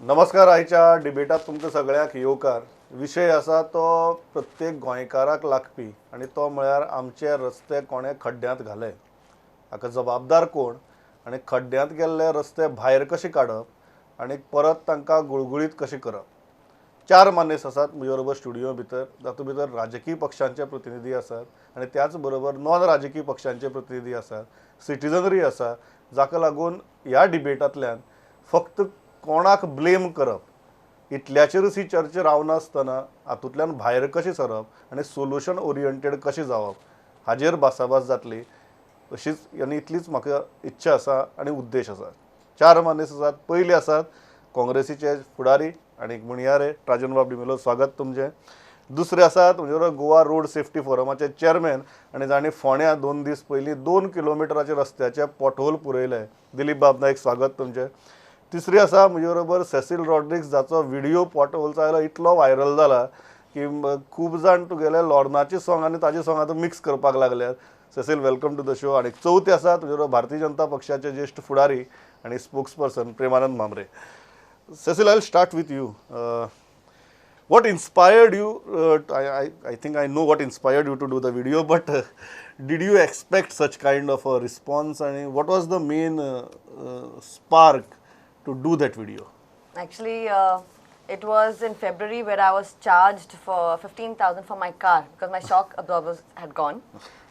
नमस्कार. आयच्या डिबेटात तुमकां सगळ्याक येवकार. विशय आसा तो प्रत्येक गोंयकाराक लागपी आनी तो म्हळ्यार आमचे रस्ते कोणे खड्ड्यांत घाले, हाका जबाबदार कोण आनी खड्ड्यांत गेल्ले रस्ते भायर कशे काडप आनी परत तांकां गुळगुळीत कशें करप. चार मानेस आसात म्हजे बरोबर स्टुडियो भितर. तातूंत भितर राजकीय पक्षांचे प्रतिनिधी आसात आनी त्याच बरोबर नॉन राजकीय पक्षांचे प्रतिनिधी आसात, सिटिझनरी आसा, जाका लागून ह्या डिबेटांतल्यान फक्त कोणाक ब्लेम करप इतल्याचेरच ही चर्चा रावनासतना हातूंतल्यान भायर कशें सरप आनी सोल्युशन ओरिएंटेड कशें जावप हाजेर भासाभास जातली अशीच आनी इतलीच म्हाका इच्छा आसा आनी उद्देश आसा. चार मानेस आसात. पयले आसात काँग्रेसीचे फुडारी आनी म्हणयारे राजन बाब डिमेलो, स्वागत तुमचें. दुसरे आसात म्हणजे बरोबर गोवा रोड सेफ्टी फोरमाचे चेअरमॅन आनी जाणी फोंड्या 2 दीस पयलीं 2 किलोमिटराचे रस्त्याचे पॉटहोल पुरयले, दिलीप बाब नायक, स्वागत तुमचें. तिसरी आसा म्हजे बरोबर सेसील रॉड्रिक्स, जाचो व्हिडिओ पॉटहोलचा आयलो इतलो व्हायरल जाला की खूब जाण तुगेले लॉर्नाचे सॉंग आनी ताजे सॉंग आतां मिक्स करपाक लागल्यात. Cecil, welcome to the show. आनी चवथे आसात म्हजे बरोबर भारतीय जनता पक्षाचे ज्येष्ठ फुडारी आनी spokes person Premanand मामरे. Cecil, I will start with you. What inspired you? I think I know what inspired you to do the video, but did you expect such kind of a response? And what was the main spark to do that video? Actually, it was in February where I was charged for 15,000 for my car because my shock absorbers had gone.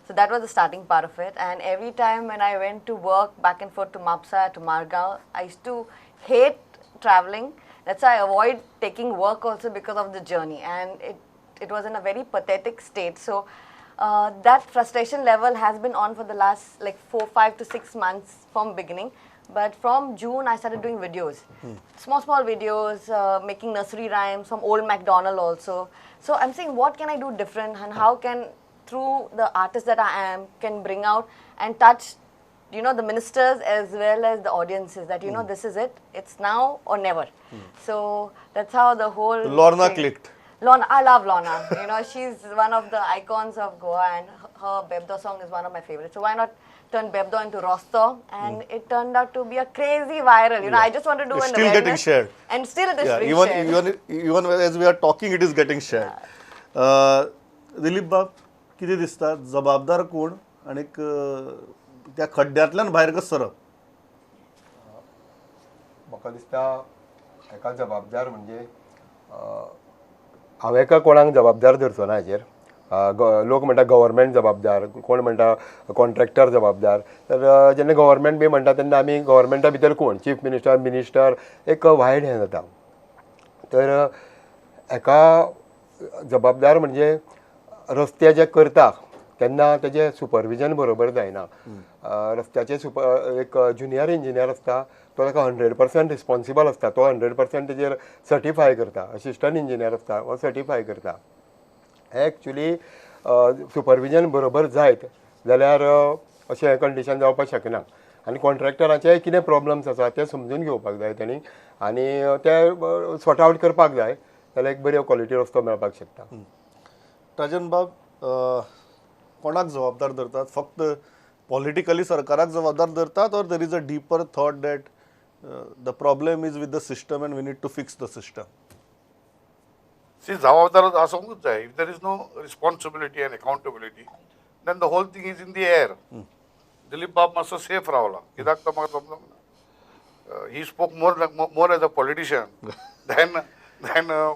So that was the starting part of it. And every time when I went to work back and forth to Mapsa, to Margao, I used to hate traveling. That's why I avoid taking work also because of the journey. And it was in a very pathetic state. So that frustration level has been on for the last like 4, 5 to 6 months from beginning. But from June, I started doing videos, small videos, making nursery rhymes from old MacDonald also. So I'm saying, what can I do different, and how can, through the artist that I am, can bring out and touch, the ministers as well as the audiences, that this is it, it's now or never. So that's how the whole Lorna clicked. Lorna, I love Lorna. She's one of the icons of Goa, and her Bebdo song is one of my favorites. So why not turn Bebdo into Rosto? And it turned out to be a crazy viral. I just want to do It's an still awareness, getting shared. and still it is being shared. Even as we are talking, it is getting shared. Dilip बाब, किती दिसता जबाबदार कोण आणि त्या खड्ड्यांतल्यान भायर कसं सरप? म्हाका दिसता हेका जबाबदार म्हणजे हांव एका कोणाक जबाबदार धरचो ना हेजेर. लोक म्हणटा गव्हर्मेंट जबाबदार, कोण म्हणटा कॉन्ट्रॅक्टर जबाबदार. तर जेन्ना गव्हर्मेंट बी म्हणटा तेन्ना आमी गव्हर्मेंटा भितर कोण, चीफ मिनिस्टर एक वायड हें जाता. तर हेका जबाबदार म्हणजे रस्ते जे करता तेन्ना तेजें सुपरविजन बरोबर जायना. रस्त्याचे एक जुनियर इंजिनियर आसता, तो ताका 100% रिस्पॉन्सिबल आसता. तो 100% तेजेर सर्टिफाय करता. असिस्टंट इंजिनियर आसता, हो सर्टिफाय करता. हे एक्चुली सुपरविजन बरोबर जायत जाल्यार अशें कंडिशन जावपाक शकना. आनी कॉन्ट्रॅक्टराचे कितें प्रॉब्लम्स आसा ते समजून घेवपाक जाय तेणी, आनी ते सॉर्ट आवट करपाक जाय, जाल्यार एक बऱ्यो क्वॉलिटी रस्तो मेळपाक शकता. राजन बाब, कोणाक जबाबदार धरतात? फक्त पॉलिटिकली सरकाराक जबाबदार धरतात, or there is a deeper thought that the problem is with the system and we need to fix the system? See, जबाबदार आसूंकूच जाय. If there is no responsibility and accountability, then the whole thing is in the air. Dilip बाब मातसो safe रावला. कित्याक तो म्हाका समजूंक ना. He spoke more as a politician than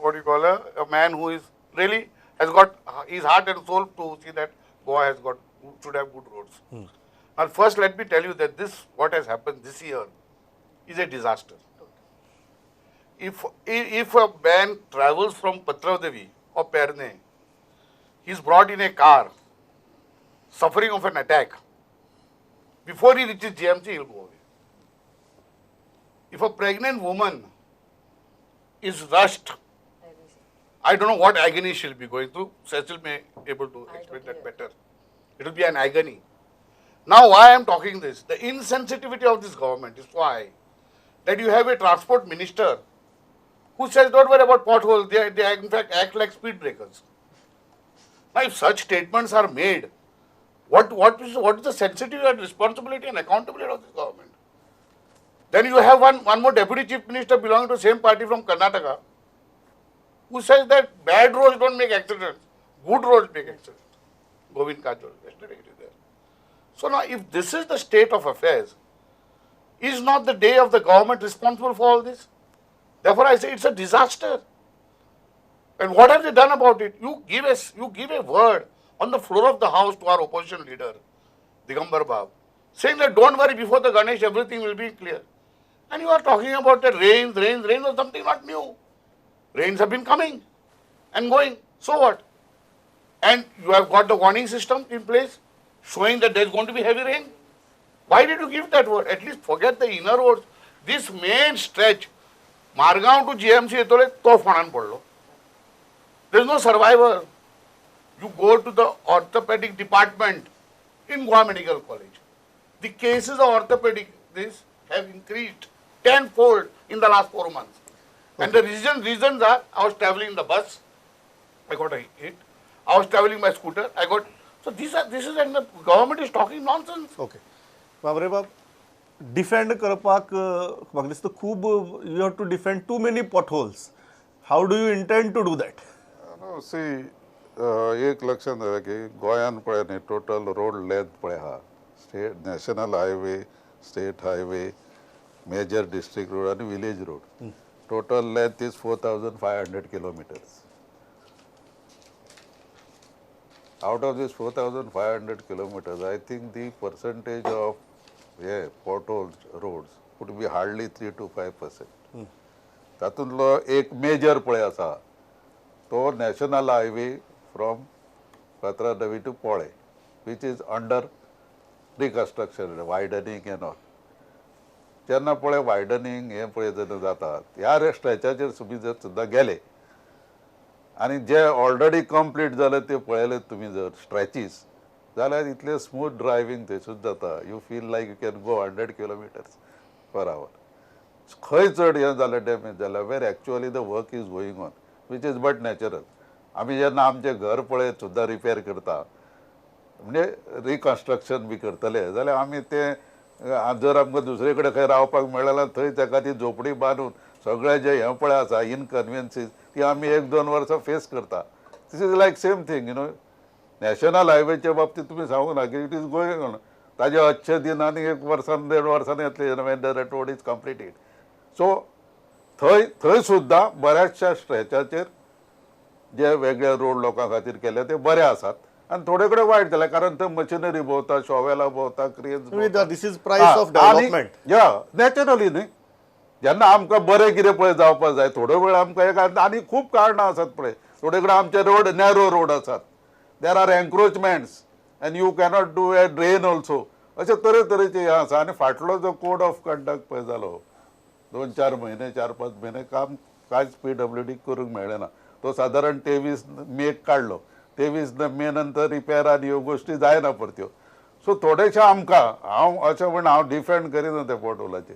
what you call a man who is really has got his heart and soul to see that Goa should have good roads. Now, first let me tell you that what has happened this year is a disaster. If a man travels from Patradevi or Perne, he's brought in a car, suffering of an attack. Before he reaches GMC, he'll go away. If a pregnant woman is rushed, I don't know what agony she'll be going through. Cecil may be able to explain that better. It will be an agony. Now, why I am talking this? The insensitivity of this government is why that you have a transport minister who says, don't worry about potholes, they in fact act like speed breakers. Now, if such statements are made, what is the sensitivity and responsibility and accountability of this government? Then you have one more deputy chief minister belonging to the same party from Karnataka who says that bad roads don't make accidents, good roads make accidents. Govind Kajol, yesterday it is there. So now if this is the state of affairs, is not the day of the government responsible for all this? Therefore I say it's a disaster. And what have they done about it? You give a word on the floor of the house to our opposition leader, Digambar Bab, saying that don't worry, before the Ganesh everything will be clear. And you are talking about the rains was something not new. Rains have been coming and going. So what? And you have got the warning system in place showing that there is going to be heavy rain. Why did you give that word? At least forget the inner roads. This main stretch, Margaon to GMC, there is no survivor. You go to the orthopedic department in Goa Medical College. The cases of orthopedic this have increased tenfold in the last 4 months. And the reasons are, I was traveling in the bus, I got a hit. I was traveling by scooter, I got. So this is, and the government is talking nonsense. Okay बाबरे बाब defend करपाक म्हाका दिसता खूब you have to defend too many potholes how do you intend to do that see एक लक्षात घ्या की गोंयान पळय न्ही टोटल रोड लेंथ पळय आहा state national highway state highway major district road आनी village road total length is 4,500 kilometers. Out of this 4,500 kilometers, I think the percentage of potholes roads would be hardly 3 to 5%. तातूंतलो एक major पळय आसा तो national highway from पात्रानवी to पोळे which is under reconstruction, widening and all. जेन्ना पळय widening हें पळय जेन्ना जाता ह्या स्ट्रेचाचेर तुमी जर सुद्दां गेले आनी जे ऑलरेडी कंप्लीट जाले ते पळयले तुमी जर स्ट्रेचीस जाल्यार इतले स्मूथ ड्रायव्हिंग थंयसूच जाता. You feel like you can go 100 kilometers per hour. खंय चड हें जालें डॅमेज जाल्यार where actually the work is going on which is but natural. आमी जेन्ना आमचें घर पळय सुद्दां रिपेर करता म्हणजे रिकन्स्ट्रक्शन बी करतले जाल्यार आमी तें जर आमकां दुसरे कडेन खंय रावपाक मेळ्ळें जाल्यार थंय ताका ती झोपडी बांदून सगळें जे हें पळय आसा इनकन्विनियन्सीस ती आमी 1-2 वर्सां फेस करता. This is like same thing you know. National हायवेच्या बाबतींत तुमी सांगूंक ना की इट इज गोईंग ऑन. ताजे 800 दिन आनी 1 वर्सान 1.5 वर्सान येतले Wien the road is completed. So थंय सुद्दां बऱ्याचशा स्ट्रेचाचेर जे वेगळे रोड लोकां खातीर केले ते बरे आसात आनी थोडे कडेन वायट जाले कारण थंय मशिनरी भोंवता शॉवेलां भोंवता क्रेन्स दिस इज प्रायस ऑफ डेव्हलपमेंट. या नॅचरली न्ही जेन्ना आमकां बरें कितें पळय जावपाक जाय थोडो वेळ आमकां एक आनी खूब कारणां आसात पळय. थोडे कडेन आमचे रोड नॅरो रोड आसात. There are encroachments and you cannot do a drain also. अशे तरेतरेचे हें आसा. आनी फाटलो जो कोड ऑफ कंडक्ट पळय जालो 2-4 म्हयने 4-5 म्हयने काम कांयच PWD करूंक मेळ्ळें ना. तो सादारण 23 मेक काडलो. 23 मे नंतर रिपेर आनी ह्यो गोश्टी जायना परत्यो. सो थोडेशे आमकां हांव अशें म्हण हांव डिफेंड करिना त्या पोर्टहोलाचेर.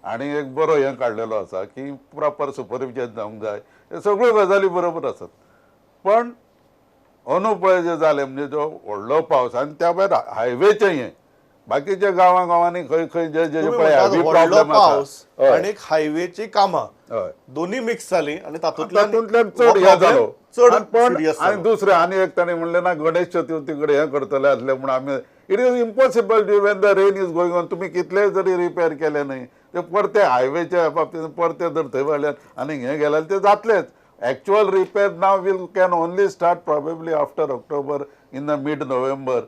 आनी एक बरो हें काडलेलो आसा की प्रॉपर सुपरविजन जावंक जाय. हे सगळ्यो गजाली बरोबर आसात. पण अंदू पळय जें जालें म्हणजे जो व्हडलो पावस आनी त्या भायर हायवेचें हें बाकीच्या गांवांनी खंय खंय जे जे पळय हेवी प्रॉब्लेम पावस आसा आणि हायवेची कामां हय दोन्ही मिक्स जाली आणि तातूंतल्यान चड हे जालो. चड पण serious आनी जालो. दुसरें आनी एक ताणें म्हणलें ना गणेश चतुर्थी कडेन हें करतले आसले म्हूण आमी it is impossible Wien the rain is going on. तुमी कितलेय जरी रिपेर केले न्हय ते परते हायवेच्या बाबतींत परते जर थंय वळल्यार आनी हें गेल्यार ते जातलेच. एक्चुअल रिपेर नाव will can only start probably after October in the mid November.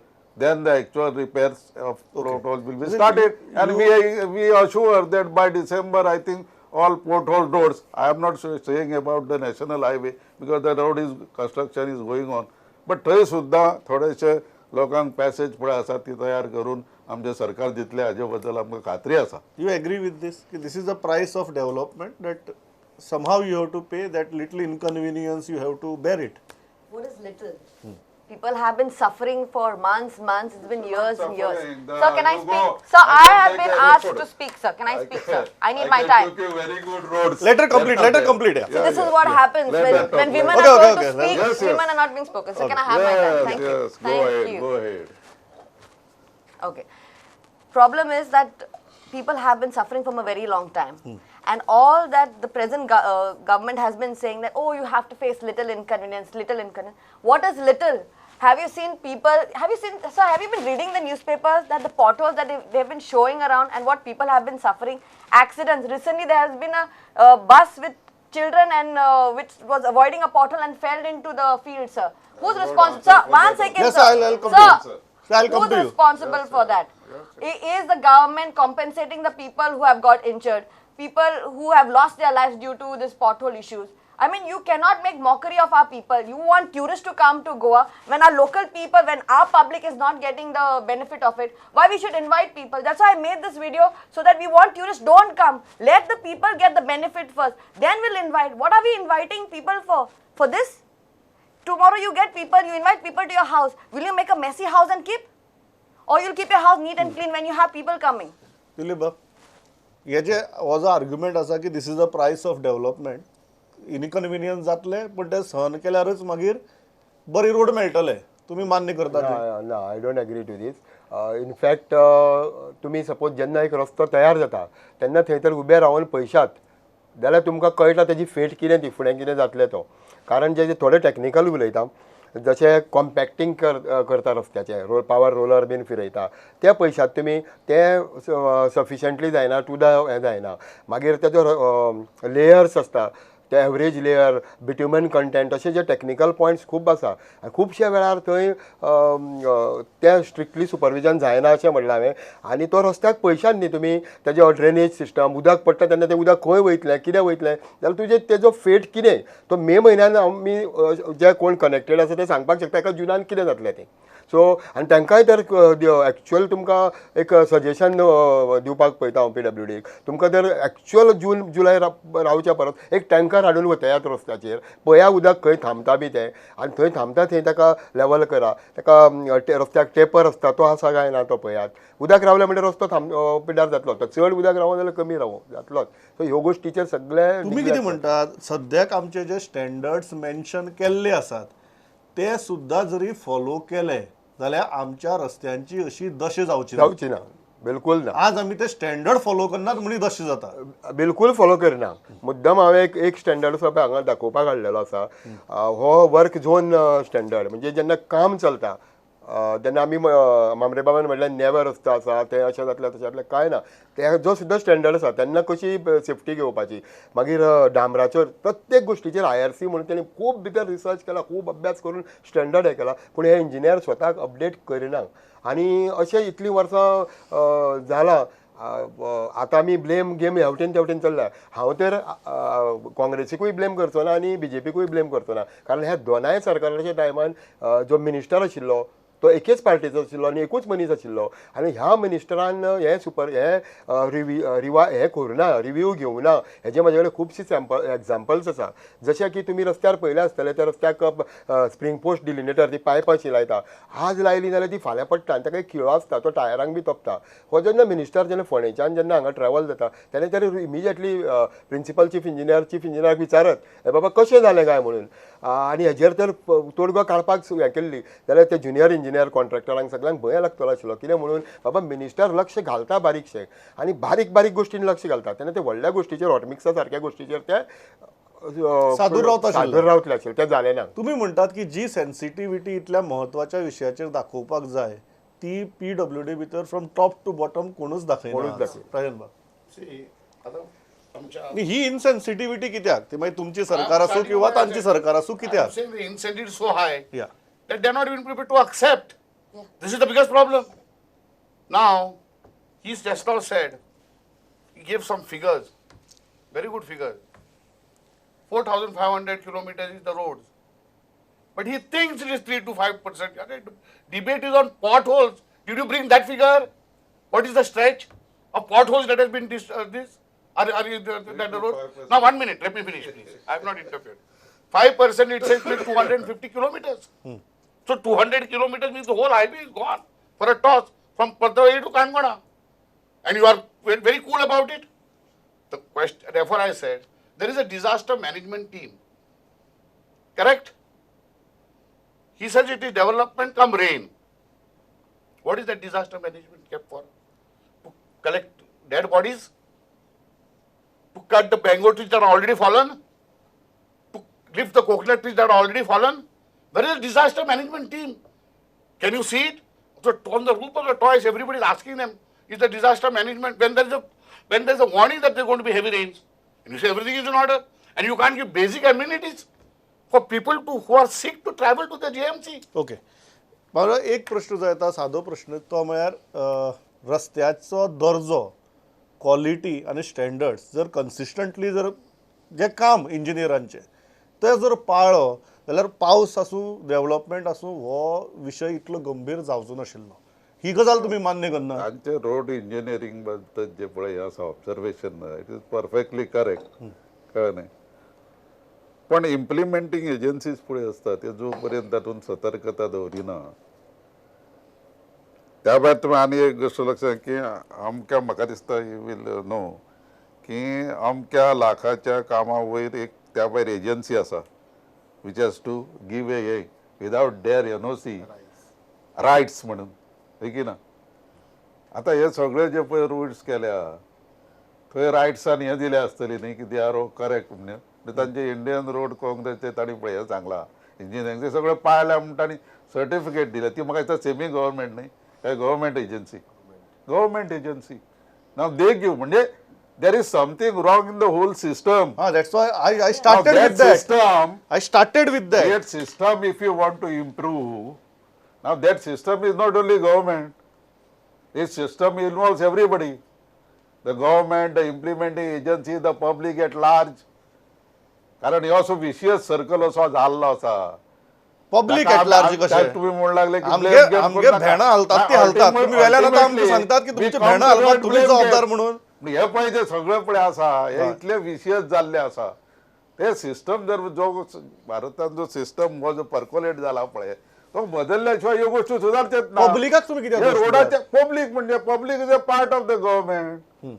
Then the actual repairs of potholes will be started, and we are sure that by December, I think all pothole roads. I am not saying about the national highway because the road is construction is going on. But थंय सुद्दां थोडेशे लोकांक passage पळय आसा ती तयार करून आमचे सरकार दितले हाजे बद्दल आमकां खात्री आसा. You agree with this? This is the price of development that somehow you have to pay that little inconvenience. You have to bear it. What is little? People have been suffering for months. It's been years and years. Sir, can I speak? Sir, I have been asked to speak, sir. Can I speak, sir? I need my time. Very good roads. Let her complete. Yeah. So this is what happens when women Okay, are told okay, to speak, yes. women are not being spoken. So can I have my time? Thank you. Yes, Thank you. go ahead. Okay. Problem is that people have been suffering from a very long time. And all that the present government has been saying that, oh, you have to face little inconvenience. What is little? Have you seen people, have you been reading the newspapers that the potholes that they've been showing around and what people have been suffering? Accidents. Recently there has been a bus with children and which was avoiding a pothole and fell into the field, sir. Who's responsible? Sir, 1 second, Yes, sir. I'll come to you, sir. I'll come Who's to you. responsible for that? Is the government compensating the people who have got injured, people who have lost their lives due to this pothole issues? I mean, you cannot make mockery of our people. You want tourists to come to Goa when our local people, when our public is not getting the benefit of it. Why we should invite people? That's why I made this video, so that we want tourists don't come. Let the people get the benefit first. Then we'll invite. What are we inviting people for? For this? Tomorrow you get people, you invite people to your house. Will you make a messy house and keep? Or you'll keep your house neat and clean when you have people coming? Dilip बाब, हेजे हो जो argument आसा की दिस is the प्रायस of development, inconvenience जातले पण ते सहन केल्यारच मागीर बरी रोड मेळटले, तुम्ही मान्य करता ते? ना, I don't agree to this. In fact तुम्ही सपोज जेन्ना एक रस्तो तयार जाता तेन्ना थंय तर उबे रावन पयशात जाल्यार तुमकां कळटा तेजी फेट कितें ती फुडें कितें जातलें तो. कारण जे थोडे टॅक्निकल उलयता, जशें कॉम्पॅक्टींग करता रस्त्याचें, पावर रोलर बीन फिरयता, त्या पयशात तुमी ते सफिशंटली जायना, टू द हें जायना. मागीर तेजो लेयर्स आसता, ते एवरेज लेयर, बिट्युमन कंटेंट, अशे जे टॅक्निकल पॉयंट्स खूब आसा. आनी खुबशे वेळार थंय ते स्ट्रिक्टली सुपरविजन जायना अशें म्हणलें हांवें. आनी तो रस्त्याक पयशान न्ही तुमी तेजे ड्रेनेज सिस्टम, उदक पडटा तेन्ना तें उदक खंय वयतलें, कितें वयतलें, जाल्यार तुजें तेजो फेट कितें तो मे म्हयन्यान आमी जे कोण कनेक्टेड आसा ते सांगपाक शकता एका जुनान कितें जातलें तें. सो आनी तांकांय तर एक्चुअल तुमकां एक सजेशन दिवपाक पळयता हांव PWDक. तुमकां जर एक्चुअल जून जुलय रावच्या परस एक टँकर हाडून वतयात रस्त्याचेर, पळया उदक खंय थांबता बी तें, आनी थंय थांबता थंय ताका लेवल करा. ताका रस्त्याक टेपर आसता तो आसा काय ना तो पळयात. उदक रावलें म्हणजे रस्तो पिड्ड्यार जातलो. तो चड उदक रावो जाल्यार कमी रावो जातलोच. सो ह्यो गोश्टीचेर सगळे तुम्ही कितें म्हणटात? सद्याक आमचे जे स्टँडर्ड्स मेन्शन केल्ले आसात ते सुद्धा जरी फॉलो केले जाल्यार आमच्या रस्त्यांची अशी दशा जावची ना, बिलकुल ना. आज आमी ते स्टँडर्ड फॉलो करनात म्हणून दशा जाता. बिलकुल फॉलो करना. मुद्दम हांवें एक स्टँडर्ड आसा पळय हांगा दाखोवपाक हाडलेलो आसा. हो वर्क झोन स्टँडर्ड, म्हणजे जेन्ना काम चलता तेन्ना आमी मामरे बाबान म्हणल्यार नेवो रस्तो आसा ते अशें जातलें तशें जातलें कांय ना. ते जो सुद्दां स्टँडर्ड आसा तेन्ना कशी सेफ्टी घेवपाची. मागीर डांबराचेर प्रत्येक गोश्टीचेर IRC म्हणून तेणी खूब भितर रिसर्च केला, खूब अभ्यास करून स्टँडर्ड हें केला, पूण हे इंजिनियर स्वताक अपडेट करिना. आनी अशें इतलीं वर्सां जालां. आतां आमी ब्लेम गेम हेवटेन तेवटेन चल्ला. हांव तर काँग्रेसीकूय ब्लेम करचो ना आनी BJPकूय ब्लेम करचो ना. कारण ह्या दोनाय सरकाराच्या टायमान जो मिनिस्टर आशिल्लो तो एकेच पार्टीचो आशिल्लो आनी एकूच मनीस आशिल्लो. आनी ह्या मिनिस्टरान हे करूं ना, रिव्यू घेवं ना. हेजे म्हाजे कडेन खुबशी एग्जाम्पल्स आसा. जशें की तुमी रस्त्यार पयलें आसतलें त्या रस्त्याक स्प्रिंग पोस्ट डिलिनेटर ती पायपां अशी लायता, आज लायली जाल्यार ती फाल्यां पडटा आनी ताका एक खिळो आसता, तो टायरांक बी तोपता. हो जेन्ना मिनिस्टर जेन्ना फोंडेच्यान जेन्ना हांगा ट्रॅवल जाता तेन्ना तर इमिजिएटली प्रिंसिपल चीफ इंजिनियराक विचारत हे बाबा कशें जालें काय म्हणून. आनी हेजेर तर तोडगो काडपाक हें केल्ली जाल्यार ते ज्युनियर इंजिनियर कॉन्ट्रॅक्टरांक सगळ्यांक भंय लागतलो आशिल्लो. कितें म्हणून बाबा मिनिस्टर लक्ष घालता बारीकशें आनी बारीक बारीक गोश्टींनी लक्ष घालता तेन्ना ते व्हडल्या गोश्टीचेर हॉटमिक्सा सारक्या गोश्टीचेर ते सादूर रावतले आशिल्ले, ते जालें ना. तुम्ही म्हणटात की जी सेन्सिटिव्हिटी इतल्या म्हत्वाच्या विशयाचेर दाखोवपाक जाय ती PWD भितर फ्रॉम टॉप टू बॉटम कोणूच दाखयना. प्रजन बाब, ही इनसेन्सिटिव्हिटी कित्याक? ती मागीर तुमची सरकार आसूं किंवा तांची सरकार आसूं कित्याक? The incentive is so high Yeah. that they're not even prepared to accept. This is the biggest problem. Now, he's just now said, he gave some figures, very good figures. 4,500 kilometers is the roads. But he thinks it is 3 to 5%. Debate is on potholes. Did you bring that figure? What is the stretch of potholes that has been this? Are you that the road? Now 1 minute, let me finish please. I have not interfered. 5% it says 250 kilometers. So 200 kilometers means the whole highway is gone for a toss from Patravadi to Kaimgana. And you are very cool about it. The question, therefore I said, there is a disaster management team. Correct? He says it is development come rain. What is that disaster management kept for? To collect dead bodies, to cut the mango trees that are already fallen, to lift the coconut trees that are already fallen. Where is the disaster management team? Can you see it? So on the roof of the toys, everybody is asking them, is the disaster management, when there is a warning that there are going to be heavy rains, and you say everything is in order, and you can't give basic amenities for people who are sick to travel to the JMC. Okay मला एक प्रश्न जो येता सादो प्रश्न तो म्हळ्यार रस्त्याचो दर्जो क्वॉलिटी आनी स्टँडर्ड्स जर कन्सिस्टंटली जर जे काम इंजिनियरांचे ते जर पाळ्ळो जाल्यार पावस आसूं डेव्हलपमेंट आसूं हो विशय इतलो गंभीर जावचो नाशिल्लो ही गजाल तुमी मान्य करना तांचे रोड इंजिनियरींग बद्दल जे पळय आसा observation it is perfectly correct कळ्ळें न्ही पण इम्प्लिमेंटींग एजन्सीज पळय आसता ते जो पर्यंत तातूंत सतर्कता दवरिना त्या भायर तुमी आनी एक गोश्ट लक्षात की अमक्या म्हाका दिसता यू वील नो की अमक्या लाखाच्या कामा वयर एक त्या भायर एजन्सी आसा which has to give a without their NOC rights म्हणून की ना आतां हे सगळे जे पळय रुल्स केल्या थंय रायट्सान हे दिले आसतली न्ही की दे आर करेक्ट म्हणून तांचे इंडियन रोड काँग्रेसचे तांणी पळय हें सांगलां इंजिनियरींग ते सगळे पाळल्या म्हणटा आनी सर्टिफिकेट दिल्या ती म्हाका दिसता सेमी गव्हर्मेंट न्ही काय गव्हर्मेंट एजन्सी नाव दे गिव म्हणजे there is something wrong in the whole system हा that's why I started with that system I started with that. That system, if you want to improve, now that system is not only government. This system involves everybody. The government, the implementing agency, the public at large. कारण हे असो vicious circle असो जाल्लो आसा. Public at large कशें तुम्ही म्हणू लागले की आमगे blame game आमगे करू नका. भेणा हलतात ते हा, हलतात ultimate- तुम्ही वेल्यान आतां आमकां ultimately सांगतात की we तुमचे come भेणा to हलतात that तुम्ही blame जबाबदार game. म्हणून हे पळय जे सगळे पळय आसा हे इतले विशियस जाल्ले आसा ते सिस्टम जर जो भारतान जो सिस्टम हो जो पर्कोलेट जाला पळय तो बदलल्या शिवाय ह्यो गोष्टी सुदारचेत ना पब्लिकाक तुम्ही कित्याक हे दोश रोडाचे पब्लिक म्हणजे public is a part of the government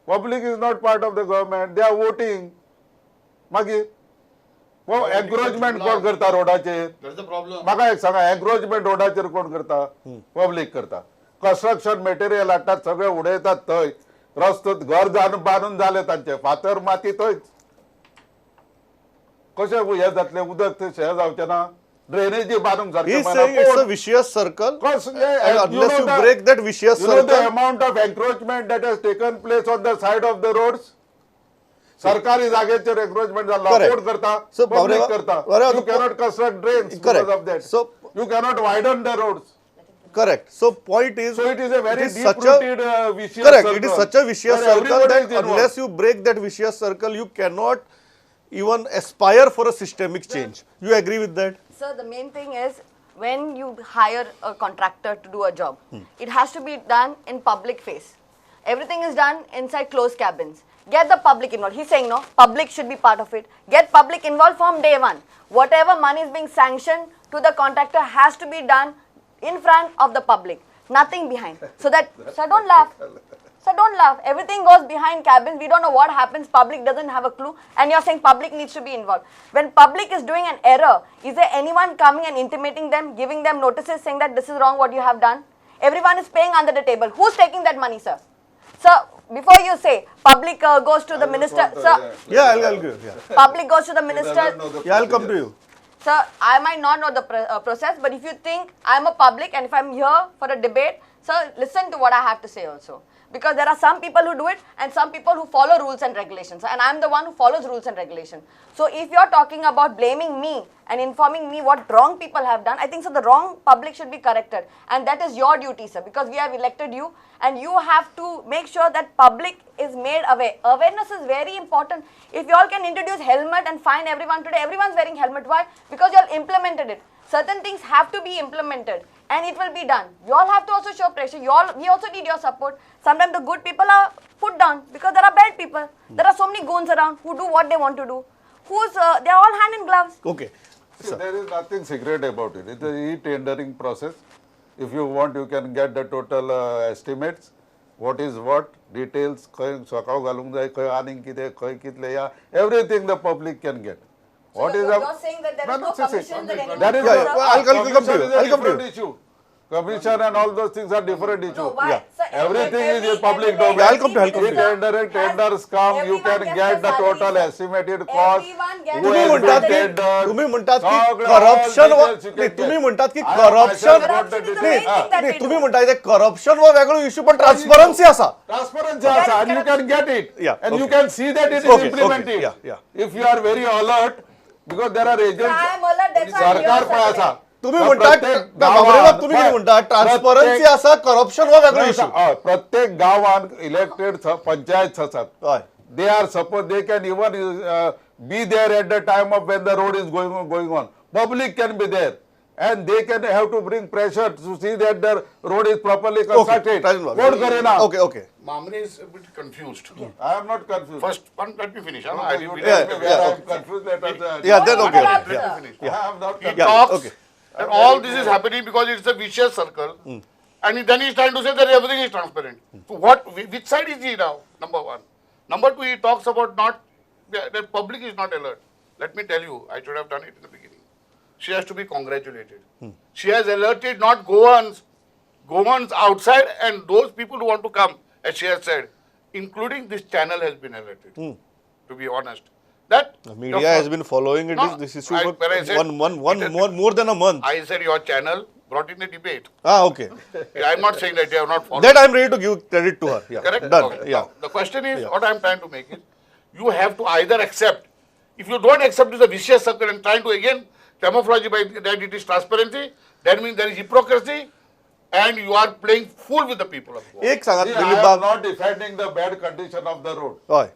public is not part of the government they are voting मागीर हो एन्क्रोचमेंट कोण करता रोडाचेर म्हाका एक सांगा एन्क्रोचमेंट रोडाचेर कोण करता पब्लिक करता कन्स्ट्रक्शन मटेरियल हाडटात सगळे उडयतात थंय रस्तो घर बांदून जाले तांचे फातर माती थंयच कशें हे जातले उदक ते हे जावचें ना ड्रेनेजी बांदूंक He is saying it's a vicious circle. And unless you break that vicious You know the circle, amount of encroachment that has taken place on the side of the roads? सरकारी जागेचेर encroachment जाला Correct. कोण करता So, public Bhavrewa- करता Bhavrewa, you cannot construct drains Correct. because of that So- you cannot widen the roads correct. So point is, so it is a very it is deep such a rooted vicious correct. circle It is such a vicious where circle everybody that is involved. unless you break that vicious circle, you cannot even aspire for a systemic change. You agree with that? Sir, the main thing is when you hire a contractor to do a job, it has to be done in public face. Everything is done inside closed cabins. Get the public involved. He's saying no, public should be part of it. Get public involved from day one. Whatever money is being sanctioned to the contractor has to be done in front of the public, nothing behind. So that, sir, don't laugh. So don't laugh. Everything goes behind cabins. We don't know what happens. Public doesn't have a clue. And you're saying public needs to be involved. When public is doing an error, is there anyone coming and intimating them, giving them notices saying that this is wrong what you have done? Everyone is paying under the table. Who's taking that money, sir? Sir, before you say public goes to the minister, sir, Yeah, I'll give. Yeah, public goes to the minister. yeah, I'll come to you. Sir, I might not know the process, but if you think I'm a public and if I'm here for a debate, sir, listen to what I have to say also. Because there are some people who do it and some people who follow rules and regulations. And I'm the one who follows rules and regulations. So if you're talking about blaming me and informing me what wrong people have done, I think so the wrong public should be corrected. And that is your duty, sir, because we have elected you and you have to make sure that public is made aware. Awareness is very important. If you all can introduce helmet and fine everyone today, everyone's wearing helmet. Why? Because you all implemented it. Certain things have to be implemented and it will be done. You all have to also show pressure. We also need your support. Sometimes the good people are put down because there are bad people. There are so many goons around who do what they want to do. They're all hand in gloves. Okay. See, there is nothing secret about it. It's a e-tendering process. If you want, you can get the total estimates. What is what, details, खंय सकाळ घालूंक जाय, खंय आनीक कितें, खंय कितले या, everything the public can get. What is you're saying that there is no commission that anyone that is Yeah, yeah, I'll come to you. commission is a I'll come to different you. issue. Commission and all those things are different issue. why? Sir, Everything is in every- public every- domain. Yeah, I'll come to- I'll come to If you. tenders come, you Everyone can gets get the the salary, total sir. estimated cost. Everyone gets who तुम्ही has been म्हणतात की tendered, तुम्ही म्हणतात की सगळं corruption all details you can get. तुम्ही म्हणतात की I have corruption myself got the Corruption is the details. main thing that नाही we तुम्ही do. म्हणताय ते करप्शन व वेगळो इश्यू पण ट्रान्सपरन्सी असा Transparency also, and you can get it. Yeah, And you okay. can see that it is Okay, okay, implemented. yeah, yeah. If you are very alert, because there are agents. I am alert, that's why I'm here, सरकार पण sir, असा. तुम्ही तर म्हणतात प्रत्येक बाबरेला गावात- तुम्ही किती म्हणता ट्रान्सपरन्सी प्रत्येक- असा करप्शन व वेगळो इश्यू प्रत्येक गावात इलेक्टेड पंचायत आसात. हय They are supposed, they can even be there at the time of when the road is going on. Public can be there. And they can have to bring pressure to see that the road is properly constructed. Vote करेना. Okay okay Mamre is a bit confused. I am not confused. First, let me finish. No, I you will- tell me yeah, where I am okay. confused. Let us, Yeah, then okay, Let okay, me yeah. finish. I am not He confused. Yeah, talks, okay. and all this is happening because it's a vicious circle, and then he's trying to say that everything is transparent. So which side is he now? Number one. Number two, he talks about not the public is not alert. Let me tell you, I should have done it in the beginning. She has to be congratulated. She has alerted not Goans outside and those people who want to come, as she has said, including this channel has been alerted. To be honest, that The media has been following it. No, This issue I- for when I said- more than a month. I said your channel brought in a debate. Okay. I'm not saying that you have not followed. That I'm ready to give credit to her. Yeah. Correct? Done. Okay. Yeah. Now, the question is, what I'm trying to make is, you have to either accept. If you don't accept it's a vicious circle and trying to again camouflage by that it is transparency, that means there is hypocrisy and you are playing fool with the people of Goa. एक सांगा See, I Dilip am बाब not defending the bad condition of the road. हय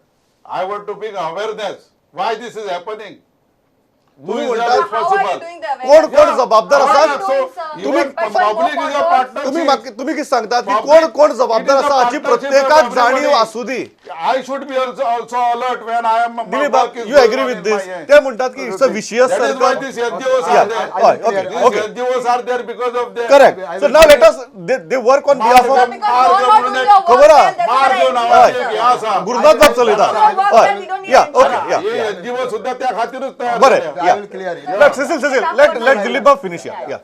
I want to bring awareness. Why this is happening? Who तुम्ही is म्हणता- the How are you responsible? doing the कोण awareness? कोण जबाबदार How are असा you doing, sir? तुम्ही But public no is a photos. partner. तुम्ही किती सांगतात की Public- कोण कोण it जबाबदार is a असा हाची partnership प्रत्येकाक of जाणीव everybody. असू दी I should be also alert when I am. Dilip work बाब is you going agree on with in this my end. ते म्हणतात की it's a vicious That is why circle these NGOs Yeah, are there. okay, These okay. NGOs are there because of their. Correct so now let us they work on behalf Sir, of because you're not doing your work खबर well, आहे. that's मार what I देऊन feel, आवाज sir. एक हे असा. गुरुदास बाब चलयता Your work well, we don't need या NGO. ओके या हे NGO सुद्धा त्या खातीरच तयार बरें झाले. या I will clear it. Let Cecil let Dilip बाब फिनिश या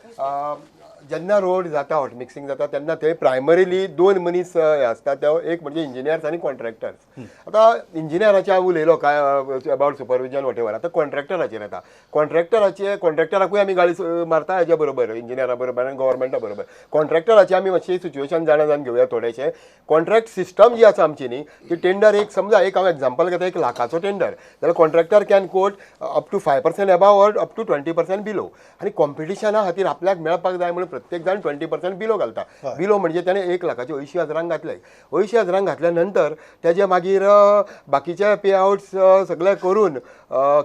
जेन्ना रोड जाता हॉट मिक्सिंग जाता तेन्ना थंय प्रायमरीली दोन मनीस हे आसता ते एक म्हणजे इंजिनियर्स आनी कॉन्ट्रॅक्टर्स आतां इंजिनियराचे हांव उलयलो काय अबावट सुपरविजन वॉटेवर आतां कॉन्ट्रॅक्टराचेर येता कॉन्ट्रॅक्टराकूय आमी गाडी मारता हेज्या बरोबर इंजिनियरा बरोबर आनी गव्हर्मेंटा बरोबर कॉन्ट्रॅक्टराची आमी मातशी सिच्युएशन जाणा घेवया थोडेशे कॉन्ट्रॅक्ट सिस्टम जी आसा आमची न्ही ती टेंडर एक समजा एक हांव एग्जांपल घेता 1 लाखाचो टेंडर जाल्यार contractor can quote up to 5% above or up to 20% below आनी कॉम्पिटिशना खातीर आपल्याक मेळपाक जाय म्हणून प्रत्येक जाण 20% बिलो घालता बिलो म्हणजे त्याने 1,00,000चे 80,000 घातले 80,000 घातल्या नंतर त्याचे मागीर बाकीचे पे आउट्स सगळे करून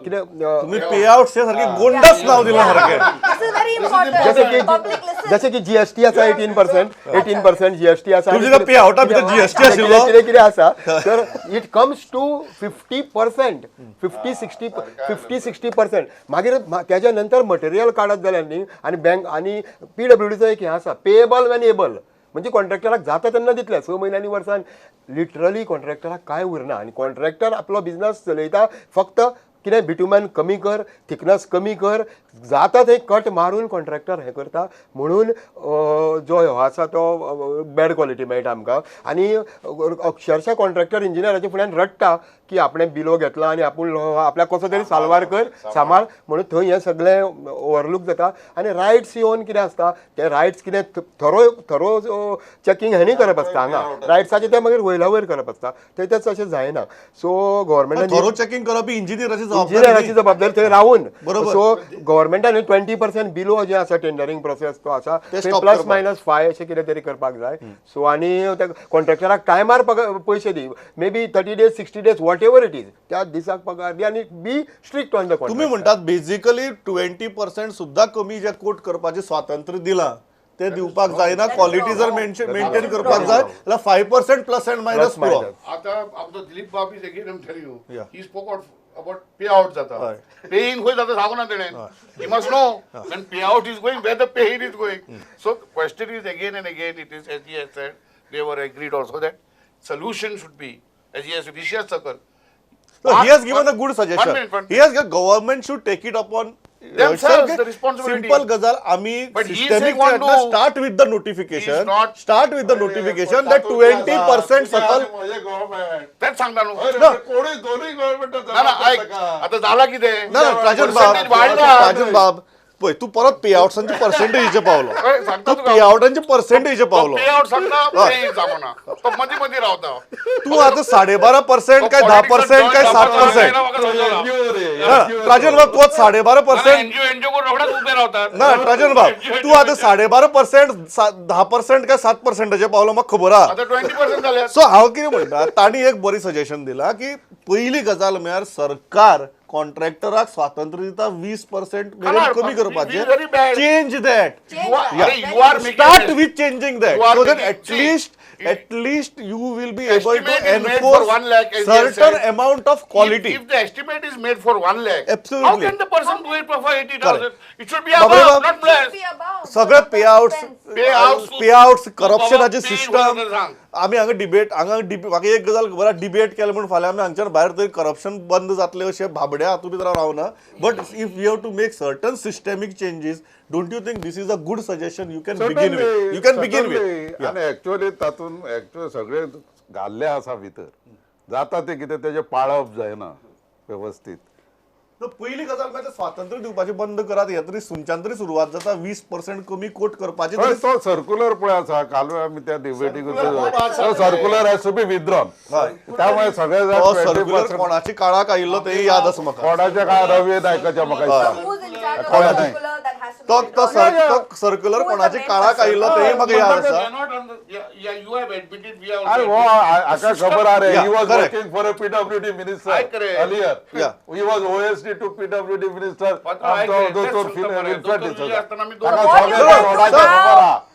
कितें तुम्ही पे आउट सारखे गोंडस नाव दिलं सारखे This is very important. जसे की Public listen. जसे की जीएसटी आसा 18% जीएसटी आसा तुमचे जे payout भितर GST आशिल्लो? कितें आसा तर इट कम्स टू 50% 50-60% मागीर त्याच्या नंतर मटेरियल काडत जाल्यार न्ही आनी बँक आनी PWDचो एक हे आसा पेएबल वेन एबल म्हणजे कॉन्ट्रॅक्टराक जाता तेन्ना दितले 6 म्हयन्यांनी वर्सान लिटरली कॉन्ट्रॅक्टराक काय उरना आनी कॉन्ट्रॅक्टर आपलो बिझनस चलयता फक्त कितें बिटुमॅन कमी कर थिकनस कमी कर जाता थंय कट मारून कॉन्ट्रॅक्टर हें करता म्हणून जो हो आसा तो बॅड क्वॉलिटी मेळटा आमकां आनी अक्षरशा कॉन्ट्रॅक्टर इंजिनियराच्या फुड्यान रडटा की आपणें बिलो घेतला आनी आपूण आपल्याक कसो तरी साल्वार कर सांबाळ म्हणून थंय हें सगळें ओवरलूक जाता आनी रायट्स येवन कितें आसता ते रायट्स कितें थरो चॅकींग हेणी करप आसता हांगा रायट्साचे ते मागीर वयल्या वयर करप आसता थंय तें तशें जायना सो गव्हर्मेंटान थोरो चेकिंग करप ही इंजिनियराची इंजिनियराची जबाबदारी जबाबदारी थंय रावून बरोबर. सो गव्हर्मेंटान 20% बिलो जे आसा टेंडरिंग प्रोसेस तो आसा ते थंय stop प्लस करपाक. मायनस 5 अशें कितें तरी करपाक जाय सो आनी त्या कॉन्ट्रॅक्टराक टायमार पयशे दी maybe 30 days 60 days whatever it is त्या दिसाक पगार दी आनी बी स्ट्रिक्ट ऑन द तुम्ही म्हणतात बेसिकली 20% सुद्धा कमी जे कोट करपाचे स्वातंत्र्य दिला ते दिवपाक जायना क्वालिटी जर मेंटेन करपाक जाय जाल्यार 5% प्लस अँड मायनस पुरो आता आमचो दिलीप बाब is again am telling you Yeah. He spoke about pay out जाता हय. पे इन खंय जाता सांगू ना तेणें he must know when pay out is going where the pay in is going so question is again and again it is as he has said they were agreed also that solution should be as he has vicious circle. So he has given a good suggestion. One minute. He has government should take it upon Themselves, the responsibility. Simple गजाल आम्ही But he systemic said want to- start with the notification He's not- start with the notification that 20% सकल government तेच सांगता नु कोणी दोन्ही government ना ना ऐक आता झाला किती ना राजन बाब Percentage वाढला. राजन बाब पळय तू परत पे आउट्सांचे पर्सेंटेजचे पावलो अरे, सांगता तू तुका. पे आउटांचे पर्सेंटेजचे पावलो पे आउट सांगता ते जामना तो मध्ये मध्ये रावता तू आता 12.5% काय 10% काय 7% राजन बाब तू 12.5% एनजीओ को रोखडाच उभे राहतात ना राजन बाब तू आता 12.5% 10% काय 7%चे पावलो म्हाका खबर आहा आता 20% झाले सो हांव कितें म्हणटा तांणी एक बरी सजेशन दिला की पयली गजाल म्हळ्यार सरकार कॉन्ट्रॅक्टराक स्वातंत्र्य दिता 20% मेरेन Cannot, कमी we करपाचें very bad. Change that You are making start with changing that You are so that making- at least you will be able to Estimate is made for 1 lakh, enforce as you certain said. amount of quality. If the estimate is made for 1 lakh, Absolutely. how can the person do it for 80,000? It should be Babre above, Bab- not less. सगळे पेआउट्स Payouts करप्शनाचे paid system म्हणून सांग. आमी हांगा debate म्हाका एक गजाल खबर आहा डिबेट केलें म्हणून फाल्यां आमी हांगच्यान भायर तरी करप्शन बंद जातलें अशें भाबड्या हातूंत भितर रावना but if we have to make certain systemic changes don't you think this is a good suggestion you can begin with you can begin with आणि ऍक्च्युअली तातूंत ऍक्च्युअली सगळे घाल्ले आसा भितर जाता ते कितें तेजें पाळप जायना व्यवस्थीत पयली गजाल मागीर स्वातंत्र्य दिवपाचें बंद करात हे तरी सुंच्यान तरी सुरवात जाता 20% कमी कोट करपाची हय, तो सर्क्युलर पळय आसा कालवे आमी त्या डिबेटीक circular has to be withdrawn त्यामुळे सगळे जाण तो 20% सर्क्युलर कोणाची काळाक आयिल्लो तेही याद आसा म्हाका कोणाच्या काय रवी नायकाच्या म्हाका दिसता. Who's in charge of Koya the nahi. circular that has to तो be तो withdrawn? तो सर्क्युलर कोणाची काळाक आयिल्लो तेही म्हाका याद But they आसा are not on the- yeah, you have admitted, we have अरे also वो admitted. हाका खबर आहा रे Yeah, he was correct. Working for a PWD minister I correct. Earlier Yeah. He was OSD to PWD minister पण I correct. तेच सांगता मला. दोतोर विजय असताना मी दोन-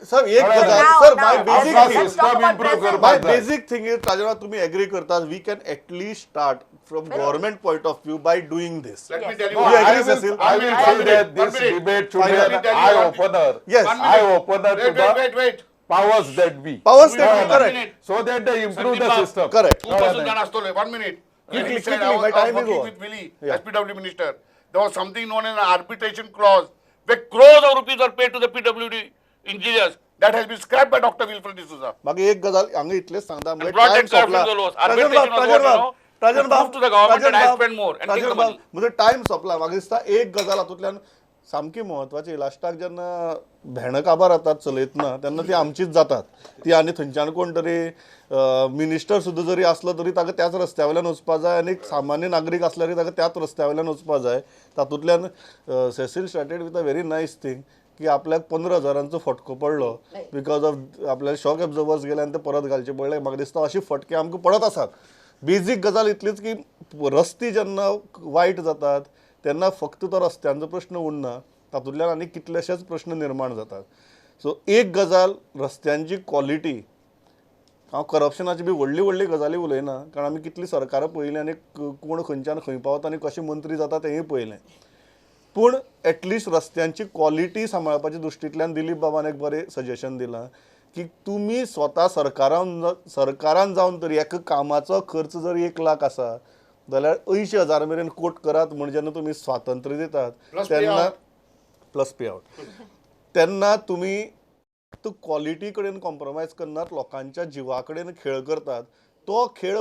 सर एक Now- गजाल now- sir now- my Let's basic talk thing system about improve present. My करपाक जाय. basic thing is, Rajana, तुम्ही agree करतात, we can at least start from government point of view by doing this. Let me Yes. tell You you. agree, I Cecil? will say that this debate should be Fine. an Let me tell you eye one opener. Yes. One Eye minute. opener to Wait, the wait. powers that be. Powers We that have be, one correct. minute. So that they improve the Sandeep Bab, system. Correct. तू बसून जाण असतोले 1 minute. Quickly, He said, quickly, I was my time is working over. with Willie Yeah. as PW minister. There was something known as an arbitration clause where crores of rupees are paid to the PWD engineers. That has been scrapped by Dr. Wilfred D'Souza. मागे एक गजाल हांगा इतलेच सांगता म्हणजे brought time that car सोंपला from the laws. Rajan Arbitration बाब was Rajan what, you बाब know, Rajan to बाब prove to the government Rajan that I बाब, spend more and Rajan take the बाब money. म्हणजे टाइम सोंपला म्हाका दिसता एक गजाल हातूंतल्यान सामकी म्हत्वाची लास्टाक जेन्ना भेण काबार जातात चलयतना तेन्ना ती आमचीच जातात ती आनी थंयच्यान कोण तरी मिनिस्टर सुद्दां जरी असलो तरी ताका त्याच रस्त्या वयल्यान वचपा जाय आनी एक सामान्य नागरीक असल्यार ताका त्याच रस्त्या वयल्यान वचपा जाय तातूंतल्यान Cecil started with a very nice thing की आपल्याक 15,000 फटको पडलो बिकॉज ऑफ आपल्याला शॉक एब्झॉर्वर्स गेले आनी ते परत घालचे पडले म्हाका दिसता अशी फटके आमकां पडत आसात बेजीक गजाल इतलीच की रस्ते जेन्ना वायट जातात तेन्ना फक्त तो रस्त्यांचो प्रश्न उरना तातूंतल्यान आनी कितलेशेच प्रश्न निर्माण जातात सो एक गजाल रस्त्यांची क्वॉलिटी हांव करप्शनाची बी व्हडली व्हडली गजाली उलयना कारण आमी कितली सरकारां पळयलीं आनी कोण खंयच्यान खंय पावता आनी कशे मंत्री जाता तेंय पळयलें पूण एटलिस्ट रस्त्यांची क्वॉलिटी सांबाळपाच्या दृश्टींतल्यान दिलीप बाबान एक बरें सजेशन दिलां की तुम्ही स्वता सरकारान जावन तरी एका कामाचो खर्च जर 1 लाख आसा जाल्यार 80,000 मेरेन कोट करात म्हणजे जेन्ना तुमी स्वातंत्र्य दितात Plus तेन्ना payout. प्लस पे आउट तेन्ना तुमी फक्त क्वॉलिटी कडेन कॉम्प्रोमायज करनात लोकांच्या जिवा कडेन खेळ करतात तो खेळ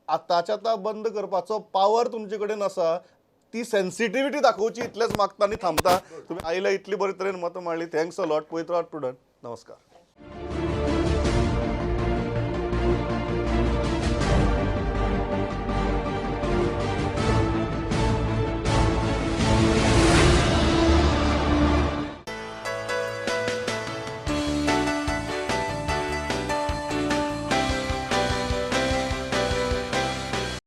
आतांच्या आतां बंद करपाचो पावर तुमचे कडेन आसा ती सेन्सिटिव्हिटी दाखोवची इतलेंच मागता आनी थांबता तुम्ही आयल्या इतली बरे तरेन मतां मांडली थँक्स अ लॉट पळयत रावत स्टुडंट नमस्कार